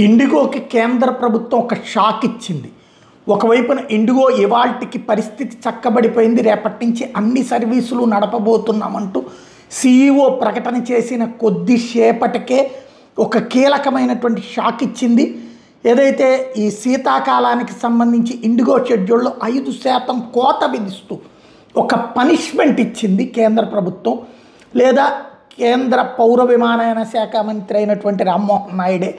ఇండిగోకి కేంద్ర ప్రభుత్వం ఒక షాక్ ఇచ్చింది. ఒకవైపున ఇండిగో ఇవాల్టికి పరిస్థితి చక్కబడిపోయింది, రేపటి నుంచి అన్ని సర్వీసులు నడపబోతున్నామంటూ CEO ప్రకటన చేసిన కొద్దిసేపటికే ఒక కీలకమైనటువంటి షాక్ ఇచ్చింది. ఏదైతే ఈ శీతాకాలానికి సంబంధించి ఇండిగో షెడ్యూల్లో 5% కోత విధిస్తూ ఒక పనిష్మెంట్ ఇచ్చింది కేంద్ర ప్రభుత్వం, లేదా కేంద్ర పౌర విమానయాన శాఖ మంత్రి అయినటువంటి రామ్మోహన్ నాయుడే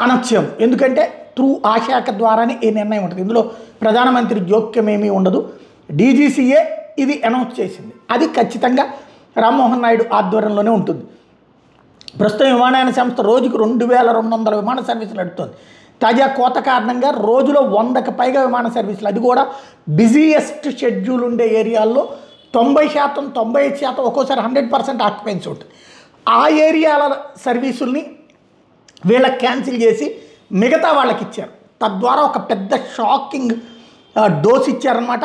అనొచ్చాము. ఎందుకంటే త్రూ ఆ శాఖ ద్వారానే ఈ నిర్ణయం ఉంటుంది. ఇందులో ప్రధానమంత్రి జోక్యం ఏమీ ఉండదు. DGCA ఇది అనౌన్స్ చేసింది. అది ఖచ్చితంగా రామ్మోహన్ నాయుడు ఆధ్వర్యంలోనే ఉంటుంది. ప్రస్తుతం విమానయాన సంస్థ రోజుకు 2200 విమాన సర్వీసులు నడుపుతుంది. తాజా కోత కారణంగా రోజులో 100కి పైగా విమాన సర్వీసులు, అది కూడా బిజీయెస్ట్ షెడ్యూల్ ఉండే ఏరియాల్లో 90%, 95%, ఒక్కోసారి 100% ఆక్యుపెన్సీ ఉంటుంది. ఆ ఏరియాల సర్వీసుల్ని వీళ్ళకి క్యాన్సిల్ చేసి మిగతా వాళ్ళకి ఇచ్చారు. తద్వారా ఒక పెద్ద షాకింగ్ డోస్ ఇచ్చారనమాట.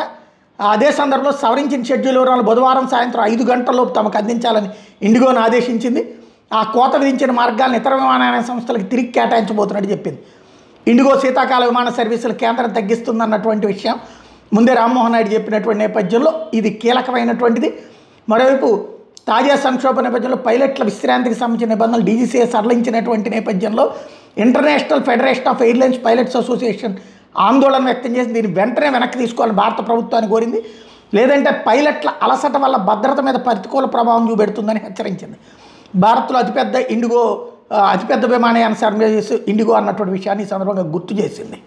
అదే సందర్భంలో సవరించిన షెడ్యూల్ వివరాలు బుధవారం సాయంత్రం 5 గంటలలోపు తమకు అందించాలని ఇండిగోను ఆదేశించింది. ఆ కోత విధించిన మార్గాలను ఇతర విమానయాన సంస్థలకు తిరిగి కేటాయించబోతున్నట్టు చెప్పింది. ఇండిగో శీతాకాల విమాన సర్వీసులు కేంద్రం తగ్గిస్తుందన్నటువంటి విషయం ముందే రామ్మోహన్ నాయుడు చెప్పినటువంటి నేపథ్యంలో ఇది కీలకమైనటువంటిది. మరోవైపు తాజా సంక్షోభ నేపథ్యంలో పైలట్ల విశ్రాంతికి సంబంధించిన నిబంధనలు DGCA సడలించినటువంటి నేపథ్యంలో international federation of airlines pilots association ఆందోళన వ్యక్తం చేసి దీన్ని వెంటనే వెనక్కి తీసుకోవాలని భారత ప్రభుత్వాన్ని కోరింది. లేదంటే పైలట్ల అలసట వల్ల భద్రత మీద ప్రతికూల ప్రభావం చూపెడుతుందని హెచ్చరించింది. భారత్లో అతిపెద్ద విమానయాన సర్వీస్ ఇండిగో అన్నటువంటి విషయాన్ని ఈ సందర్భంగా గుర్తు చేసింది.